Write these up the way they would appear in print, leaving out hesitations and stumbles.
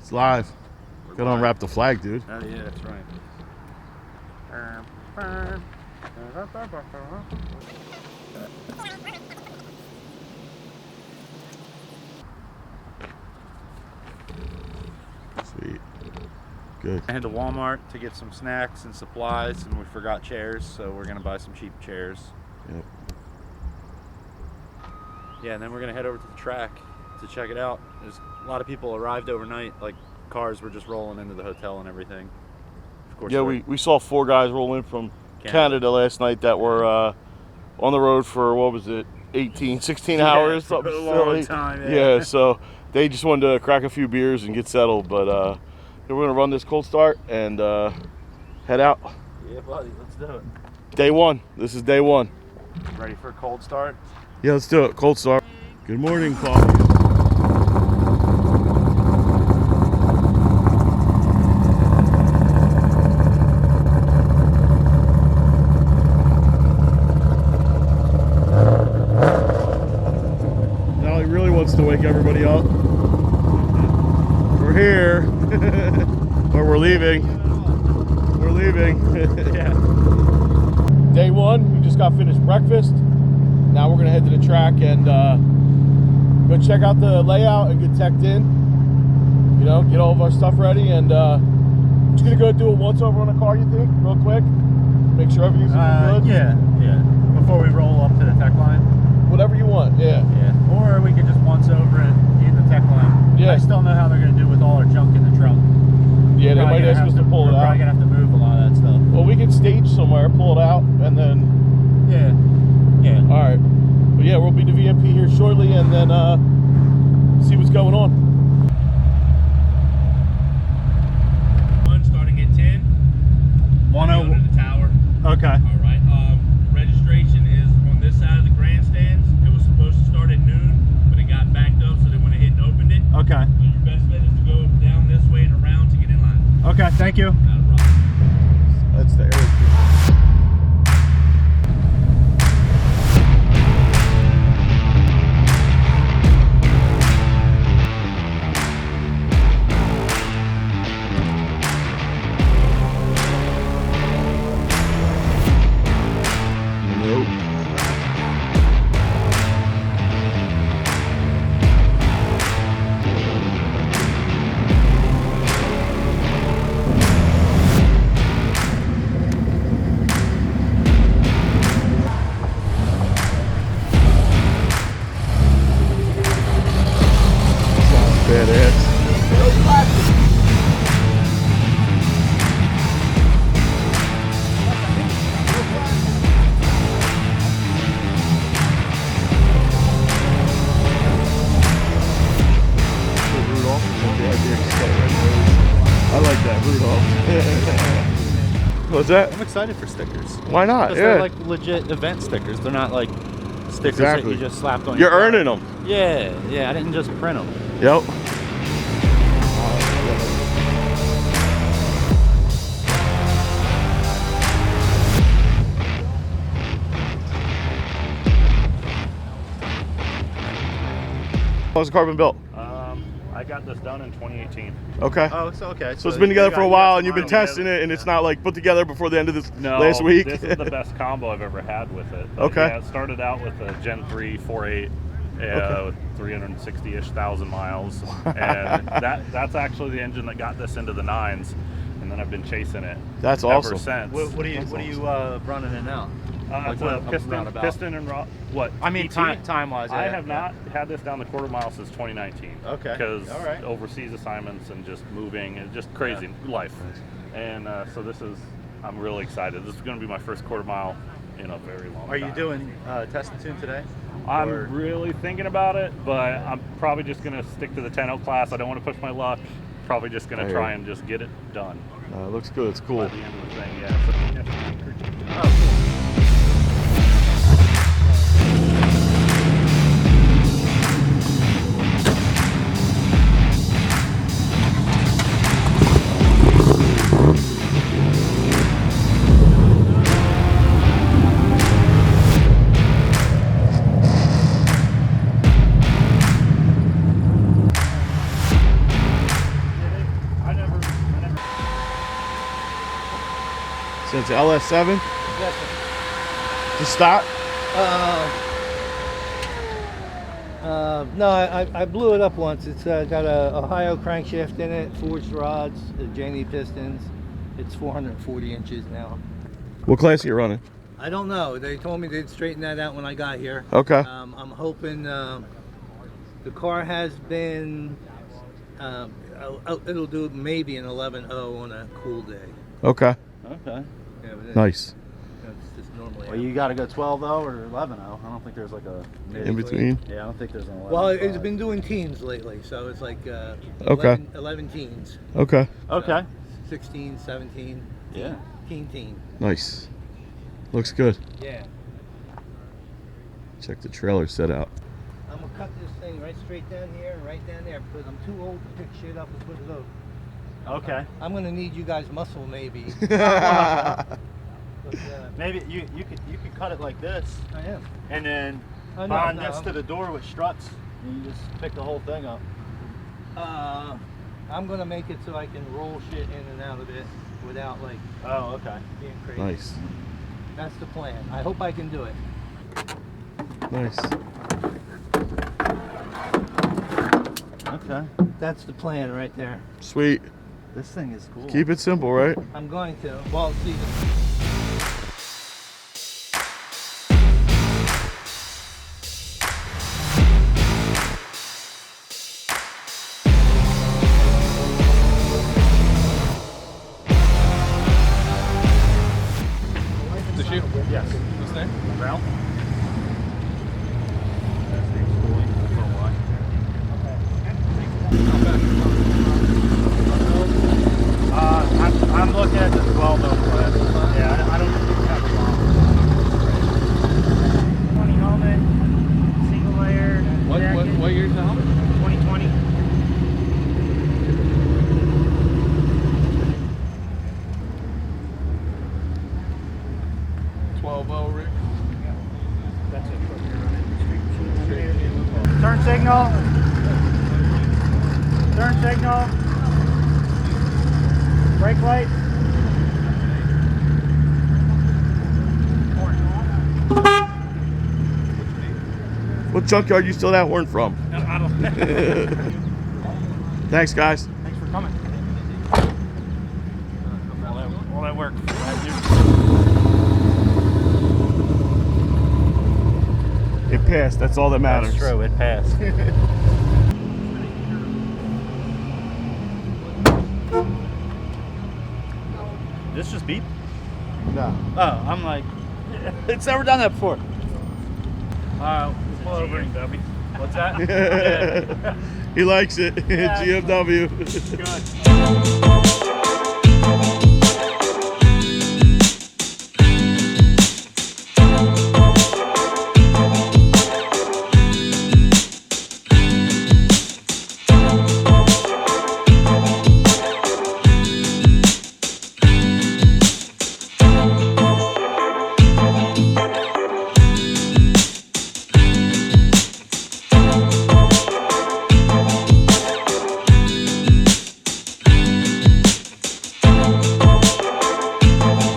It's live. Gotta unwrap the flag, dude. Oh yeah, that's right. Sweet. Good. I had to Walmart to get some snacks and supplies, and we forgot chairs, so we're gonna buy some cheap chairs. Yep. Yeah, and then we're gonna head over to the track to check it out. There's a lot of people arrived overnight, like cars were just rolling into the hotel and everything. Of course. Yeah, we saw 4 guys roll in from Canada last night that were on the road for, what was it, 18, 16 hours? Something a silly. long time, yeah, so they just wanted to crack a few beers and get settled, but we're going to run this cold start and head out. Yeah, buddy, let's do it. Day 1. This is day 1. Ready for a cold start? Yeah, let's do it. Cold start. Good morning, coffee. Now he really wants to wake everybody up. We're here. Or we're leaving. We're leaving. Yeah. Day 1, we just got finished breakfast. Now we're gonna head to the track and go check out the layout and get teched in. You know, get all of our stuff ready, and just gonna go do a once over on the car. You think, real quick? Make sure everything's good. Yeah. Before we roll up to the tech line. Whatever you want. Yeah. Or we could just once over it in the tech line. Yeah. I still know how they're gonna do with all our junk in the trunk. Yeah, they might ask us to pull it We're out. probably gonna have to move a lot of that stuff. Well, we can stage somewhere, pull it out, and then. Yeah. All right. But yeah, we'll be to VMP here shortly, and then see what's going on. One starting at 10. 1 Go to the tower. Okay. All right. Registration is on this side of the grandstands. It was supposed to start at noon, but it got backed up, so they went ahead and opened it. Okay. So your best bet is to go down this way and around to get in line. Okay. Thank you. Not a problem. That's the area. I like that, Rudolph. What's that? I'm excited for stickers. Why not? Because they're like legit event stickers. They're not like stickers that you just slapped on You're your car. earning them. Yeah, I didn't just print them. Yep. How's the carbon built? I got this done in 2018. Okay. Oh, so okay. So it's been together for a while, and you've been testing it, and it's not like put together before the end of this last week? This is the best combo I've ever had with it. Okay. Yeah, it started out with a Gen 3 4.8 with 360-ish thousand miles. And that's actually the engine that got this into the 9s. And then I've been chasing it That's ever awesome. since. What are you running in now? It's what a a piston roundabout. and what? I mean, ET? time-wise. I have not had this down the quarter mile since 2019. Okay. Because All right. overseas assignments and just moving and just crazy life. And so I'm really excited. This is going to be my first quarter mile in a very long time. Are you doing test and tune today? I'm Or- really thinking about it, but I'm probably just going to stick to the 10.0 class. I don't want to push my luck. Probably just going to try and just get it done. It looks good. It's cool. By the end of the thing, yeah. So, Oh, cool. So it's LS7. Yes, sir. Just stop. No, I blew it up once. It's got a Ohio crankshaft in it, forged rods, Janey pistons. It's 440 inches now. What class are you running? I don't know. They told me they'd straighten that out when I got here. Okay. I'm hoping the car has been. It'll do maybe an 11.0 on a cool day. Okay. Okay. Yeah, but Nice. It's just normally. Well, you got to go 12.0 or 11.0. I don't think there's like a In between. Yeah, I don't think there's an 11. Well, it's been doing teens lately, so it's like Okay. 11 teens. Okay. Okay. 16, 17. Yeah. Teen. Nice. Looks good. Yeah. Check the trailer set out. I'm gonna cut this thing right straight down here and right down there because I'm too old to pick shit up and put it over. Okay. I'm gonna need you guys' muscle maybe. But, Maybe you could cut it like this, I am. and then I know, bind no, this I'm- to the door with struts, and you just pick the whole thing up. I'm gonna make it so I can roll shit in and out of it without like Oh, okay. being crazy. Nice. That's the plan. I hope I can do it. Nice. Okay. That's the plan right there. Sweet. This thing is cool. Keep it simple, right? I'm going to. Well, see. The shoe? Yes. What's name? Ralph. That's the schooling. That's all why. I'm looking at the 12 though class. Yeah, I don't think you have a long. 20 helmet, single layer. What year's the helmet? 2020. Rick. That's it. Turn signal. Turn signal. Brake light. What junkyard you stole that horn from? I don't. Thanks, guys. Thanks for coming. All that work. It passed. That's all that matters. That's true. It passed. This just beep? No. Oh, I'm like, it's never done that before. Pull over. What's that? He likes it. Yeah. GMW. Good.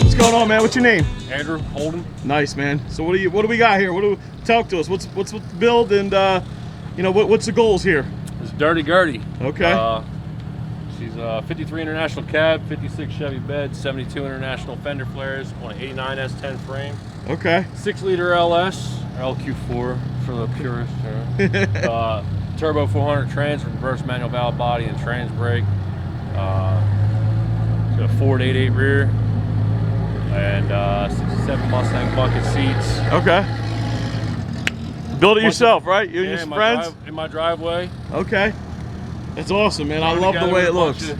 What's going on, man? What's your name? Andrew Holden. Nice, man. So what do we got here? Talk to us. What's the build and what's the goals here? It's Dirty Gertie. Okay. She's a 53 International cab, 56 Chevy bed, 72 International fender flares on an 89 S10 frame, Okay. 6-liter LS, or LQ4 for the purist. Turbo 400 trans, reverse manual valve body and trans brake. Got a Ford 88 rear and 67 Mustang bucket seats. Okay. Build it yourself, right? You and your in my friends? in my driveway. Okay. That's awesome, man. I Put love the together way with it a bunch looks. of-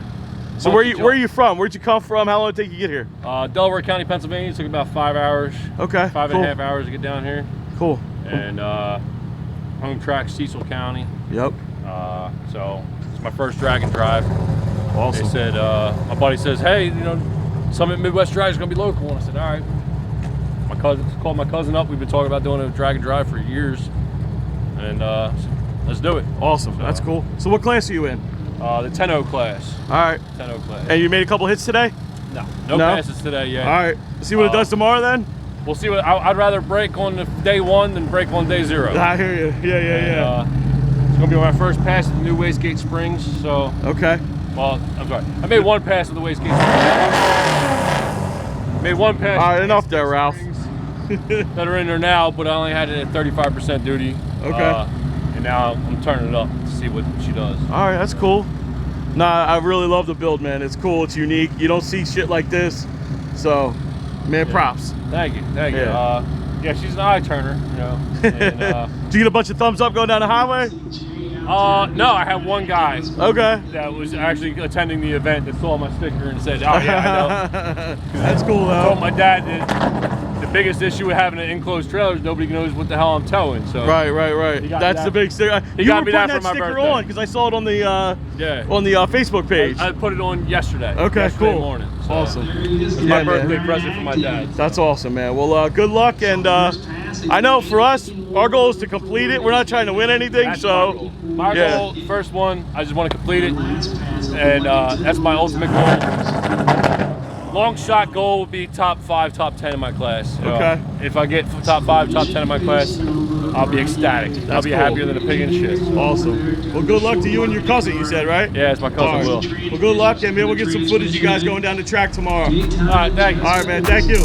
So bunch of where are you from? Where'd you come from? How long did it take you to get here? Delaware County, Pennsylvania. Took about 5 hours. Okay. Five cool. and a half hours to get down here. Cool. And home track Cecil County. Yep. So it's my first drag and drive. Awesome. They said, my buddy says, hey, Summit Midwest Drive is gonna be local. And I said, all right. My cousin called my cousin up. We've been talking about doing a drag and drive for years, and let's do it. Awesome. So, That's cool. So what class are you in? The 10-0 class. All right. 10-0 class. And you made a couple hits today? No No? passes today yet. All right. See what it does tomorrow then. We'll see what I'd rather break on the day 1 than break on day 0. I hear you. Yeah, yeah, It's gonna be my first pass at the new Wastegate Springs. So, yeah. Okay. well, I'm sorry. I made 1 pass at the Wastegate Springs. Made 1 pass. All right, enough there, Ralph. That are in there now, but I only had it at 35% duty. Okay. And now I'm turning it up to see what she does. All right, that's cool. Nah, I really love the build, man. It's cool. It's unique. You don't see shit like this. So, man, props. Thank you. Thank you. Yeah. Yeah, she's an eye turner, you know. And, Did you get a bunch of thumbs up going down the highway? no, I had one guy Okay. that was actually attending the event that saw my sticker and said, "Oh yeah, I know." That's cool I told though. my dad that the biggest issue with having an enclosed trailer is nobody knows what the hell I'm towing. So Right. He got That's me the that- big sticker. he You got were me putting that for my sticker birthday. on because I saw it on the yeah, Facebook page. I put it on yesterday. Okay, yesterday cool. morning. So Awesome. It's Yeah, my man. birthday present for my dad. That's awesome, man. Well, good luck, and I know for us, our goal is to complete it. We're not trying to win anything, That's so my yeah. goal, first one, I just want to complete it, and that's my ultimate goal. Long shot goal would be top 5, top 10 in my class. So Okay. if I get top 5, top 10 in my class, I'll be ecstatic. I'll That's be cool. happier than a pig in shit. So. Awesome. Well, good luck to you and your cousin. You said, right? Yeah, it's my cousin All right. Will. Well, good luck, and maybe we'll get some footage of you guys going down the track tomorrow. All right, thank you. All right, man. Thank you.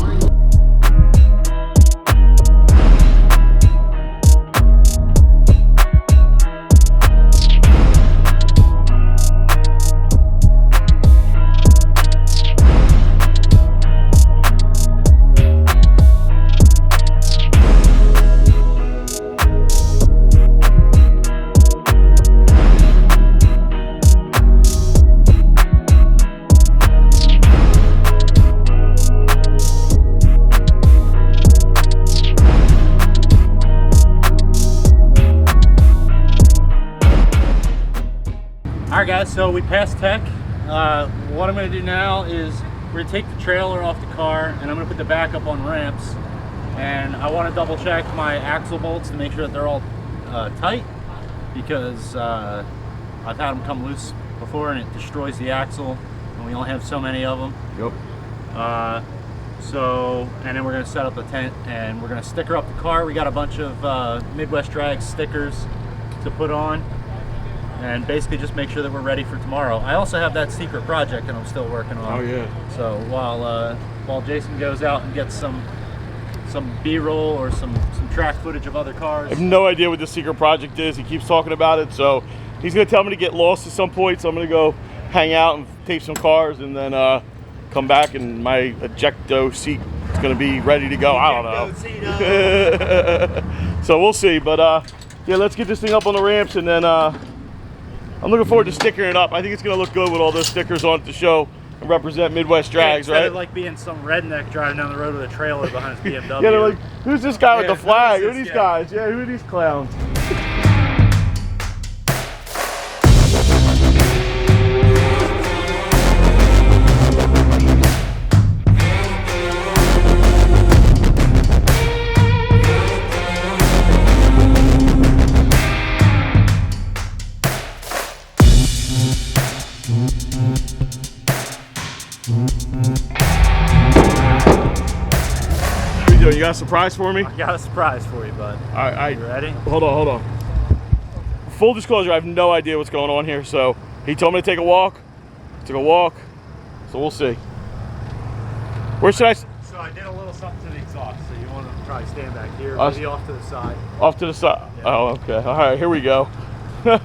Alright guys, so we passed tech. What I'm going to do now is we're going to take the trailer off the car and I'm going to put the back up on ramps. And I want to double check my axle bolts to make sure that they're all tight, because I've had them come loose before and it destroys the axle and we only have so many of them. Yep. And then we're going to set up the tent and we're going to sticker up the car. We got a bunch of Midwest Drag stickers to put on, and basically just make sure that we're ready for tomorrow. I also have that secret project that I'm still working on. Oh yeah. So while Jason goes out and gets some B-roll or some track footage of other cars. I have no idea what the secret project is. He keeps talking about it, so he's gonna tell me to get lost at some point. So I'm gonna go hang out and tape some cars, and then come back, and my ejecto seat is gonna be ready to go. I don't know. So we'll see. But yeah, let's get this thing up on the ramps, and then I'm looking forward to stickering it up. I think it's gonna look good with all those stickers on it to show and represent Midwest Drags, Instead right? of like being some redneck driving down the road with a trailer behind his BMW. Yeah, they're like, who's this guy with Yeah, the flag? who Who is are this these guy? guys? Yeah, who are these clowns? What are you doing? You got a surprise for me? I got a surprise for you, bud. You ready? Hold on. Full disclosure, I have no idea what's going on here. So he told me to take a walk. Took a walk. So we'll see. Where should I? So I did a little something to the exhaust. So you want to probably stand back here, Us- maybe off to the side. Off to the side. Yeah. Oh, okay. All right, here we go. Are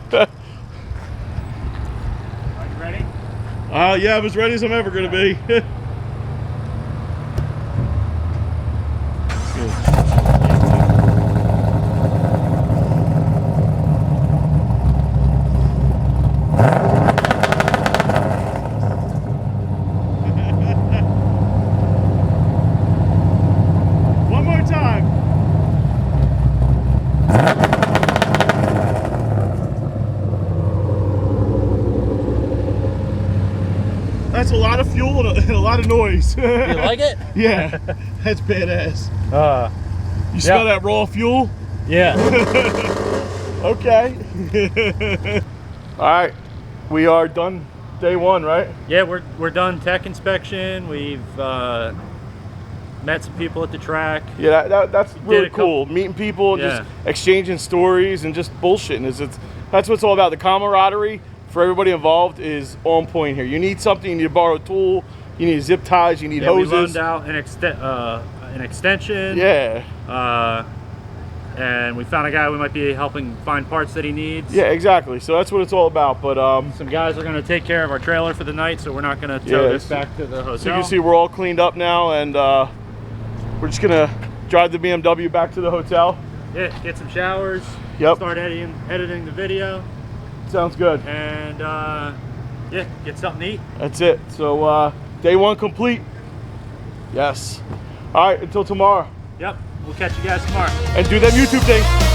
you ready? Yeah, I'm as ready as I'm ever gonna be. One more time. That's a lot of fuel and a lot of noise. You like it? Yeah, that's badass. You smell that raw fuel? Yeah. Okay. All right, we are done day one, right? Yeah, we're done tech inspection. We've met some people at the track. Yeah, that's really a cool. Meeting people and Yeah. just exchanging stories and just bullshitting. That's what it's all about. The camaraderie for everybody involved is on point here. You need something, you need to borrow a tool, you need zip ties, you need Yeah, we hoses. loaned out an extension. Yeah. And we found a guy we might be helping find parts that he needs. Yeah, exactly. So that's what it's all about. But Some guys are going to take care of our trailer for the night, so we're not going to tow Yeah, this back to the hotel. so you can see we're all cleaned up now, and we're just gonna drive the BMW back to the hotel. Yeah, get some showers. Yep. Start editing the video, Sounds good. and yeah, get something to eat. That's it. So day one complete. Yes. All right. Until tomorrow. Yep. We'll catch you guys tomorrow. And do that YouTube thing.